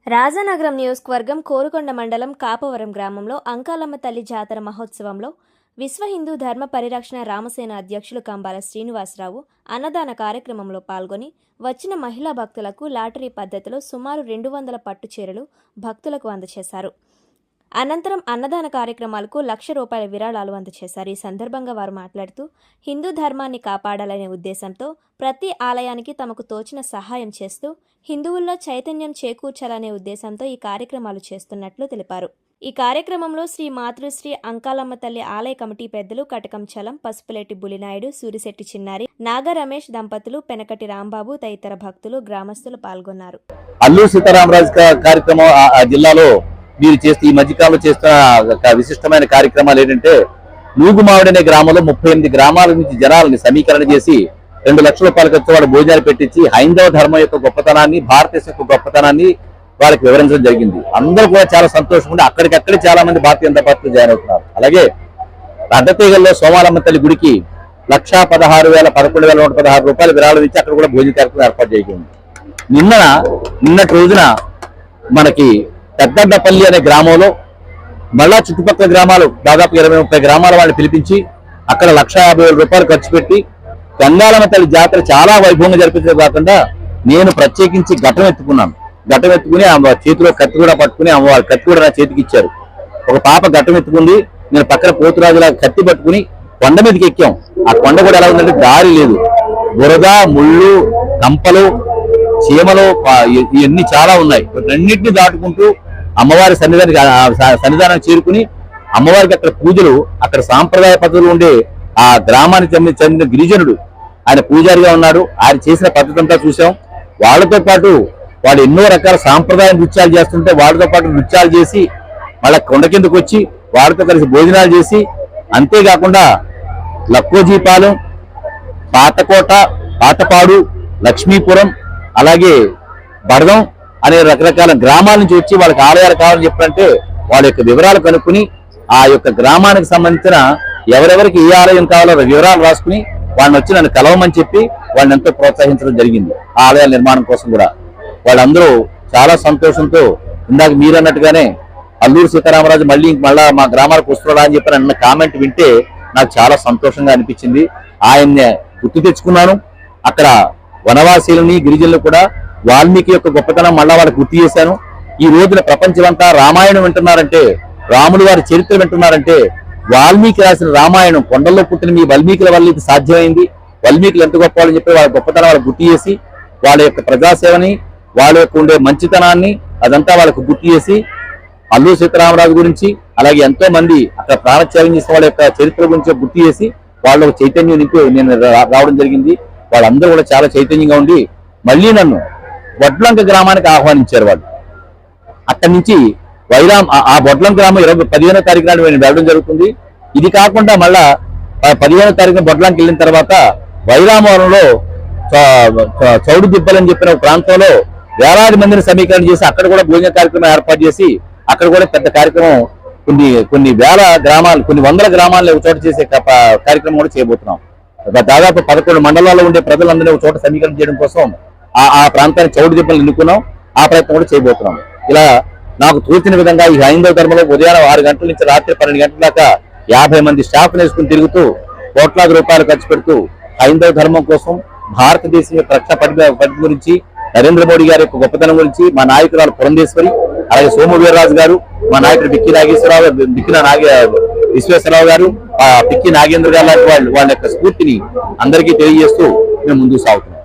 రాజానగరం నియోజకవర్గం కోరుకొండ మండలం కాపవరం గ్రామంలో అంకాలమ్మ తల్లి జాతర మహోత్సవంలో విశ్వ హిందూ ధర్మ పరిరక్షణ రామసేన అధ్యక్షులు కంబాల శ్రీనివాసరావు అన్నదాన కార్యక్రమంలో పాల్గొని వచ్చిన మహిళా భక్తులకు లాటరీ పద్ధతిలో సుమారు 200 పట్టు చీరలు భక్తులకు అందజేశారు. అనంతరం అన్నదాన కార్యక్రమాలకు ₹1,00,000 విరాళాలు అందజేశారు. ఈ సందర్భంగా వారు మాట్లాడుతూ హిందూ ధర్మాన్ని కాపాడాలనే ఉద్దేశంతో ప్రతి ఆలయానికి తమకు తోచిన సహాయం చేస్తూ హిందువుల్లో చైతన్యం చేకూర్చాలనే ఉద్దేశంతో ఈ కార్యక్రమాలు చేస్తున్నట్లు తెలిపారు. ఈ కార్యక్రమంలో శ్రీ మాతృశ్రీ అంకాలమ్మ తల్లి ఆలయ కమిటీ పెద్దలు కటకం చలం, పసుపులేటి బులినాయుడు, సూరిశెట్టి చిన్నారి, నాగ రమేష్ దంపతులు, పెనకటి రాంబాబు తదితర భక్తులు, గ్రామస్తులు పాల్గొన్నారు. అల్లూరు సీతారామరాజు కార్యక్రమం ఆ జిల్లాలో మీరు చేస్తే ఈ మధ్యకాలంలో చేస్తున్న విశిష్టమైన కార్యక్రమాలు ఏంటంటే నూగుమావిడి అనే గ్రామంలో 38 గ్రామాల నుంచి జనాలని సమీకరణ చేసి ₹2,00,000 ఖర్చు వాడు భోజనాలు పెట్టించి హైందవ ధర్మం యొక్క గొప్పతనాన్ని, భారతదేశం యొక్క గొప్పతనాన్ని వాళ్ళకి వివరించడం జరిగింది. అందరూ కూడా చాలా సంతోషంగా ఉండి అక్కడికక్కడే చాలా మంది భారతీయ జనతా పార్టీలో జాయిన్ అవుతున్నారు. అలాగే అడ్డతీగల్లో సోమాలమ్మ తల్లి గుడికి ₹1,16,116 విరాళం ఇచ్చి అక్కడ కూడా భోజన కార్యక్రమం ఏర్పాటు చేయకుండా నిన్నటి రోజున మనకి పెద్దడ్డపల్లి అనే గ్రామంలో మళ్ళా చుట్టుపక్కల గ్రామాలు దాదాపు 20-30 గ్రామాల వాళ్ళని పిలిపించి అక్కడ ₹1,50,000 ఖర్చు పెట్టి గంగాలమ్మ తల్లి జాతర చాలా వైభవంగా జరిపించడం కాకుండా నేను ప్రత్యేకించి ఘటం ఎత్తుకుని చేతిలో కత్తి కూడా పట్టుకుని అమ్మవారి కత్తి కూడా నా చేతికి ఇచ్చారు. ఒక పాప ఘటం ఎత్తుకుంది, నేను పక్కన పోతురాజులా కత్తి పట్టుకుని కొండ మీదకి ఎక్కాం. ఆ కొండ కూడా ఎలా ఉందంటే దారి లేదు, బురద, ముళ్ళు, కంపలు, చీమలు ఇవన్నీ చాలా ఉన్నాయి. రెండింటినీ దాటుకుంటూ అమ్మవారి సన్నిధానానికి చేరుకుని అమ్మవారికి అక్కడ పూజలు, అక్కడ సాంప్రదాయ పద్ధతులు ఉండే ఆ గ్రామానికి చెందిన గిరిజనుడు ఆయన పూజారిగా ఉన్నాడు. ఆయన చేసిన పద్ధతి అంతా చూసాం. వాళ్ళతో పాటు వాళ్ళు ఎన్నో రకాల సాంప్రదాయ నృత్యాలు చేస్తుంటే వాళ్ళతో పాటు నృత్యాలు చేసి మళ్ళీ కొండ కిందకు వచ్చి వాళ్ళతో కలిసి భోజనాలు చేసి, అంతేకాకుండా లక్కోజీపాలెం, పాతకోట, పాతపాడు, లక్ష్మీపురం, అలాగే బడదం అనే రకరకాల గ్రామాల నుంచి వచ్చి వాళ్ళకి ఆలయాలు కావాలని చెప్పారంటే వాళ్ళ యొక్క వివరాలు కనుక్కుని ఆ యొక్క గ్రామానికి సంబంధించిన ఎవరెవరికి ఏ ఆలయం కావాలో వివరాలు రాసుకుని వాళ్ళని వచ్చి నన్ను కలవమని చెప్పి వాళ్ళని ఎంతో ప్రోత్సహించడం జరిగింది. ఆ ఆలయాల నిర్మాణం కోసం కూడా వాళ్ళందరూ చాలా సంతోషంతో ఇందాక మీరు అన్నట్టుగానే అల్లూరు సీతారామరాజు మళ్ళా మా గ్రామాలకు వస్తున్నాడా అని చెప్పి అన్న కామెంట్ వింటే నాకు చాలా సంతోషంగా అనిపించింది. ఆయన్ని గుర్తు తెచ్చుకున్నాను. అక్కడ వనవాసీలని, గిరిజనులు కూడా వాల్మీకి యొక్క గొప్పతనం మళ్ళా వాళ్ళకి గుర్తు చేశాను. ఈ రోజున ప్రపంచమంతా రామాయణం వింటున్నారంటే, రాములు వారి చరిత్ర వింటున్నారంటే వాల్మీకి రాసిన రామాయణం, కొండల్లో పుట్టిన మీ వాల్మీకుల వల్ల ఇది సాధ్యమైంది, వాల్మీకులు ఎంత గొప్ప వాళ్ళని చెప్పి వాళ్ళ గొప్పతనం వాళ్ళకి గుర్తు చేసి వాళ్ళ యొక్క ప్రజాసేవని, వాళ్ళ యొక్క ఉండే మంచితనాన్ని అదంతా వాళ్ళకు గుర్తు చేసి అల్లూరు సీతారామరాజు గురించి, అలాగే ఎంతో మంది అక్కడ ప్రాణత్యాగం చేసిన వాళ్ళ యొక్క చరిత్ర గురించి గుర్తు చేసి వాళ్ళ చైతన్యం నింపి నేను రావడం జరిగింది. వాళ్ళందరూ కూడా చాలా చైతన్యంగా ఉండి మళ్ళీ నన్ను బొడ్లంక గ్రామానికి ఆహ్వానించారు. వాళ్ళు అక్కడి నుంచి ఆ బొడ్లంక గ్రామం 15వ తారీఖు నాడు నేను వెళ్ళడం జరుగుతుంది. ఇది కాకుండా మళ్ళా 15వ తారీఖున బొడ్లంకి వెళ్ళిన తర్వాత వైరామవరంలో చౌడు దిబ్బలని చెప్పిన ఒక ప్రాంతంలో వేలాది మందిని సమీకరణ చేసి అక్కడ కూడా భోజన కార్యక్రమం ఏర్పాటు చేసి అక్కడ కూడా పెద్ద కార్యక్రమం కొన్ని వేల గ్రామాలు, కొన్ని వందల గ్రామాల్లో ఒక చోట చేసే కార్యక్రమం కూడా చేయబోతున్నాం. దాదాపు 11 మండలాల్లో ఉండే ప్రజలందరినీ ఒక చోట సమీకరణ చేయడం కోసం ఆ ప్రాంతానికి చౌడు దిబ్బలు ఎన్నుకున్నాం. ఆ ప్రయత్నం కూడా చేయబోతున్నాం. ఇలా నాకు తోచిన విధంగా ఈ హైందవ ధర్మంలో ఉదయం 6 గంటల నుంచి రాత్రి 12 గంటల దాకా 50 మంది స్టాఫ్ వేసుకుని తిరుగుతూ ₹1,00,000 ఖర్చు పెడుతూ హైందవ ధర్మం కోసం, భారతదేశం యొక్క రక్షణ పద్ధతి గురించి, నరేంద్ర మోడీ గారి యొక్క గొప్పతనం గురించి మా నాయకురాలు పురంధేశ్వరి, అలాగే సోము వీర్రాజు గారు, మా నాయకుడు బిక్కి విశ్వేశ్వరరావు గారు, పిక్కి నాగేంద్ర గారు లాంటి వాళ్ళ యొక్క స్ఫూర్తిని అందరికీ తెలియజేస్తూ మేము ముందుకు సాగుతున్నాం.